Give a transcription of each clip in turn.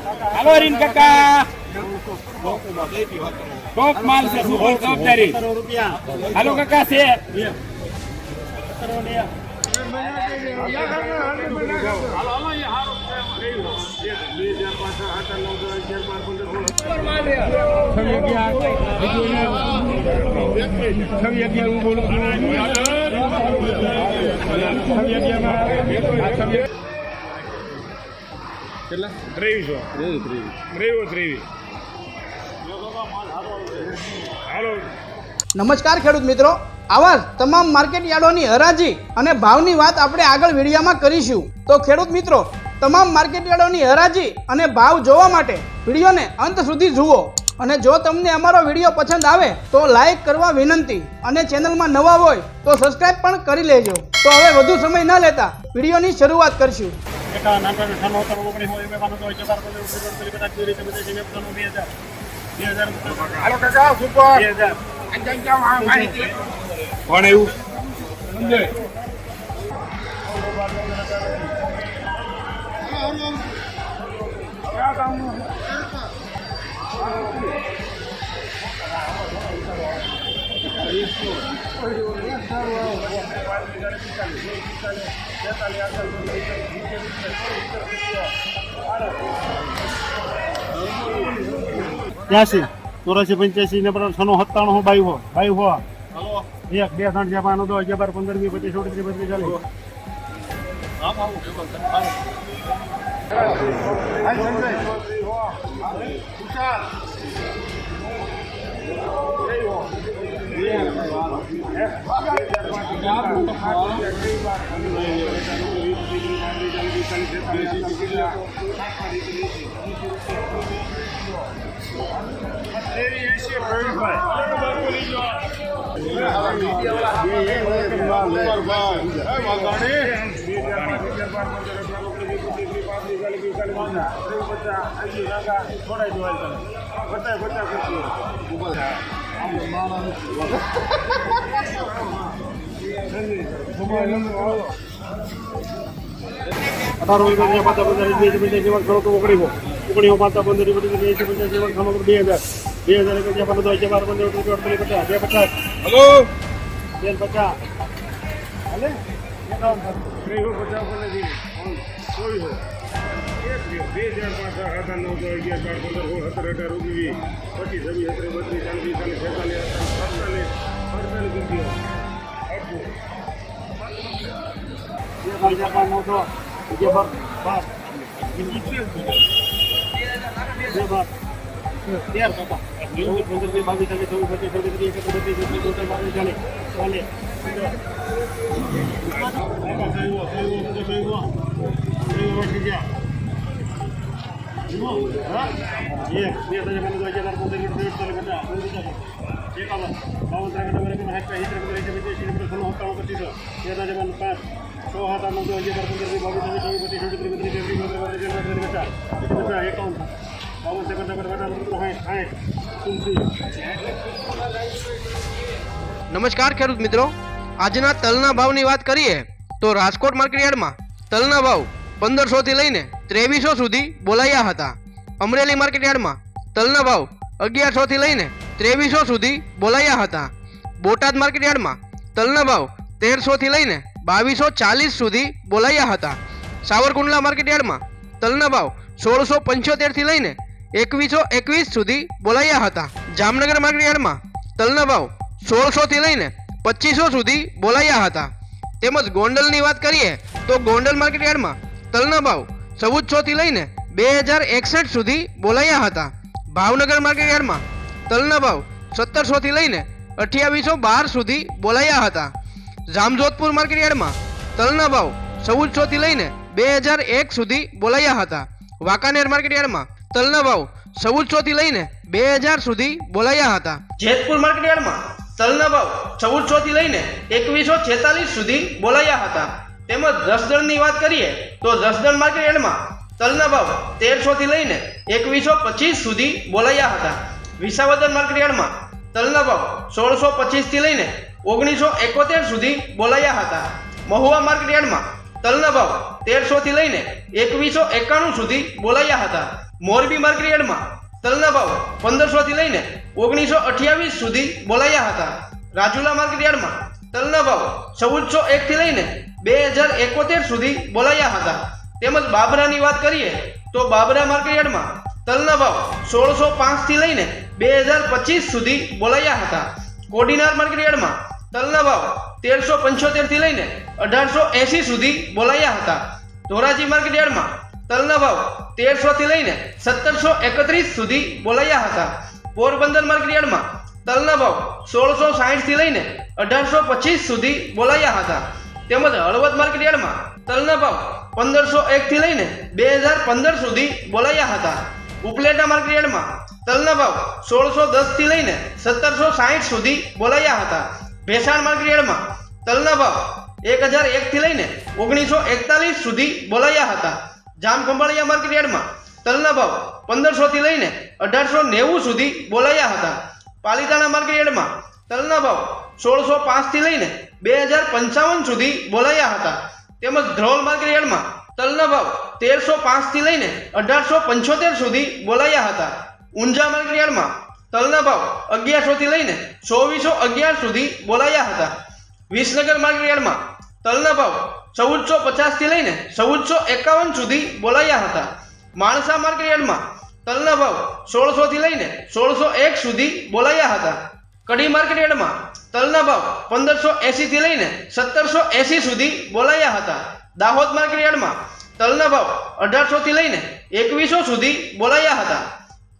હાલો રીન કાકા ટોપ માલ છે સુપર જવાબદારી હાલો કાકા છે નમસ્કાર ખેડૂત મિત્રો, આવા જ તમામ માર્કેટ યાર્ડોની હરાજી અને ભાવની વાત આપણે આગળ વિડીયોમાં કરીશું. તો ખેડૂત મિત્રો, તમામ માર્કેટ યાર્ડોની હરાજી અને ભાવ જોવા માટે વિડીયોને અંત સુધી જુઓ. અને જો તમને અમારો વિડીયો પસંદ આવે તો લાઈક કરવા વિનંતી અને ચેનલમાં નવા હોય તો સબસ્ક્રાઇબ પણ કરી લેજો. તો હવે વધુ સમય ન લેતા વિડીયોની શરૂઆત કરશું. કોણ એવું ત્યાંસી 84 85 ને 97 97 22 1 2 3 4 5 9 10 11 12 15 20 25 30 નમસ્કાર ખેડૂત મિત્રો, આજના તલના ભાવની વાત કરીએ તો રાજકોટ માર્કેટ યાર્ડમાં તલના ભાવ 1500 થી લઈને 2300 સુધી બોલાયા હતા. અમરેલી માર્કેટ યાર્ડમાં તલના ભાવ 1100 થી લઈને 2300 સુધી બોલાયા હતા. બોટાદ માર્કેટ યાર્ડમાં તલના ભાવ 1300 થી લઈને 2240 સુધી બોલાયા હતા. સાવરકુંડલા માર્કેટ યાર્ડમાં તલના ભાવ 1675 થી લઈને 2121 સુધી બોલાયા હતા. જામનગર માર્કેટ યાર્ડમાં તલના ભાવ 1600 થી લઈને 2500 સુધી બોલાયા હતા. તેમજ ગોંડલની વાત કરીએ તો ગોંડલ માર્કેટ યાર્ડમાં તલના ભાવ 1400 થી લઈને 2061 સુધી બોલાયા હતા. ભાવનગર માર્કેટ યાર્ડમાં તલના ભાવ 1700 થી લઈને 2812 સુધી બોલાયા હતા. જામજોધપુર માર્કેટ યાર્ડમાં તલના ભાવ 1400 થી લઈને 2001 સુધી બોલાયા હતા. વાંકાનેર માર્કેટ યાર્ડમાં તલના ભાવ 1400 થી લઈને 2000 સુધી બોલાયા હતા. જેતપુર માર્કેટ યાર્ડમાં તલના ભાવ 1400 થી લઈને 2146 સુધી બોલાયા હતા. તેમજ જસદણની વાત કરીએ તો જસદણ માર્કેટ યાર્ડમાં તલના ભાવ 1300 થી લઈને 2125 સુધી બોલાયા હતા. વિસાવદર માર્કેટ યાર્ડમાં તલના ભાવ 1625 થી લઈને 1971 સુધી બોલાયા હતા. મહુવા માર્કેટ યાર્ડમાં તલના ભાવ 1300 થી લઈને 2191 સુધી બોલાયા હતા. મોરબી માર્કેટ યાર્ડમાં તલના ભાવ 1500 થી લઈને 1928 સુધી બોલાયા હતા. રાજુલા માર્કેટ યાર્ડમાં તલના ભાવ 1401 થી લઈને 2071 સુધી બોલાયા હતા. તેમજ બાબરાની વાત કરીએ તો બાબરા માર્કેટ યાર્ડમાં તલના ભાવ 1605 થી લઈને 2025 સુધી બોલાયા હતા. કોડીનાર માર્કેટ યાર્ડમાં તલના ભાવ 1375 થી લઈને 1880 સુધી બોલાયા હતા. ધોરાજી માર્કેટ યાર્ડમાં તલના ભાવ 1300 થી લઈને 1731 સુધી બોલાયા હતા. પોરબંદર માર્કેટ યાર્ડમાં તલના ભાવ 1660 થી લઈને 1825 સુધી બોલાયા હતા. તેમજ હળવદ માર્કેટ યાર્ડમાં તલના ભાવ 1501 થી લઈને 2015 સુધી બોલાયા હતા. ઉપલેટા માર્કેટ યાર્ડમાં તલના ભાવ 1610 થી લઈને 1760 સુધી બોલાયા હતા. ભેસાણ માર્કેટ યાર્ડમાં તલના ભાવ 1001 થી લઈને 1941 સુધી બોલાયા હતા. જામખંભાળિયા માર્કેટ યાર્ડમાં તલના ભાવ 1500 થી લઈને 1890 સુધી બોલાયા હતા. પાલિતાણા માર્કેટ યાર્ડમાં તલના ભાવ 1605 થી લઈને 2055 સુધી બોલાયા હતા. તેમજ ધ્રોલ માર્કેટ યાર્ડમાં તલના ભાવ 1305 થી લઈને 1875 સુધી બોલાયા હતા. ઊંઝા માર્કેટ યાર્ડમાં તલના ભાવ 1100 થી લઈને 2411 સુધી બોલાયા હતા. વિસનગર માર્કેટ યાર્ડમાં તલના ભાવ 1450 થી લઈને 1451 સુધી બોલાયા હતા. માણસા માર્કેટ યાર્ડમાં તલના ભાવ 1600 થી લઈને 1601 સુધી બોલાયા હતા. કડી માર્કેટ યાર્ડમાં તલના ભાવ 1580 થી લઈને 1780 સુધી બોલાયા હતા. દાહોદ માર્કેટ યાર્ડમાં તલના ભાવ 1800 થી લઈને 2100 સુધી બોલાયા હતા.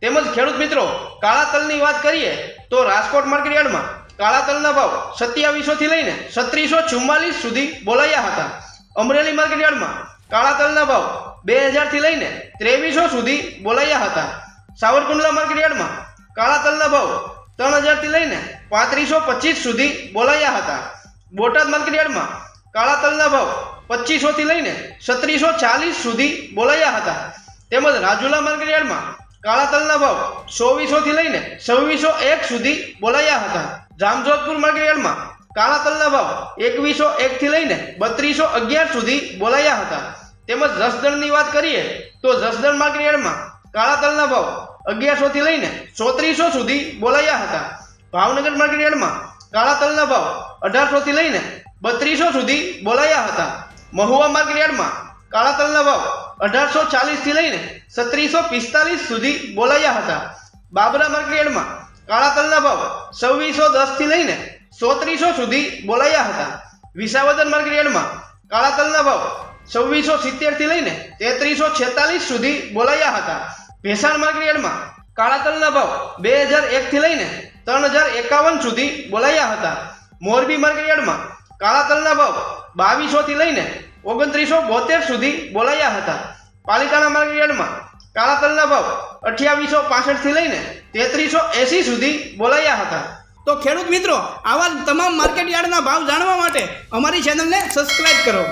તેમજ ખેડૂત મિત્રો કાળા તલની વાત કરીએ તો રાજકોટ માર્કેટ યાર્ડમાં કાળા તલના ભાવ 2700 થી લઈને 3644 સુધી બોલાયા હતા. અમરેલી માર્કેટ યાર્ડમાં કાળા તલના ભાવ 2000 થી લઈને 2300 સુધી બોલાયા હતા. સાવરકુંડલા માર્કેટ યાર્ડમાં કાળા તલના ભાવ 3000 થી લઈને 3525 સુધી બોલાયા હતા. બોટાદ માર્કેટ યાર્ડમાં કાળા તલના ભાવ 2500 થી લઈને 3740 સુધી બોલાયા હતા. તેમજ રાજુલા માર્કેટ યાર્ડમાં કાળા તલના ભાવ 2400 થી લઈને 2601 સુધી બોલાયા હતા. જામજોધપુર માર્કેટ યાર્ડમાં કાળા તલના ભાવ 2101 થી લઈને 3211 સુધી બોલાયા હતા. તેમજ જસદણની વાત કરીએ તો જસદણ માર્કેટ યાર્ડમાં કાળા તલના ભાવ 1100 થી લઈને 3400 સુધી બોલાયા હતા. ભાવનગર માર્કેટ યાર્ડમાં કાળા તલના ભાવ 1800 થી લઈને 3200 સુધી બોલાયા હતા. મહુવા માર્કેટ યાર્ડમાં કાળા તલના ભાવ 1840 થી લઈને 3745 સુધી બોલાયા હતા. બાબરા માર્કેટ યાર્ડમાં કાળા તલના ભાવ 2610 થી લઈને 3700 સુધી બોલાયા હતા. વિસાવદર માર્કેટ યાર્ડમાં કાળા તલના ભાવ 2670 થી લઈને 3346 સુધી બોલાયા હતા. ભેસાણ માર્કેટ યાર્ડમાં કાળા તલના ભાવ 2001 થી લઈને 3051 સુધી બોલાયા હતા. મોરબી માર્કેટ યાર્ડમાં કાળા તલના ભાવ 2200 થી લઈને 2972 સુધી બોલાયા હતા. પાલિતાણા માર્કેટ યાર્ડમાં કાળા તલના ભાવ 2865 થી લઈને 3380 સુધી બોલાયા હતા. તો ખેડૂત મિત્રો આવા તમામ માર્કેટ યાર્ડના ભાવ જાણવા માટે અમારી ચેનલને સબસ્ક્રાઇબ કરો.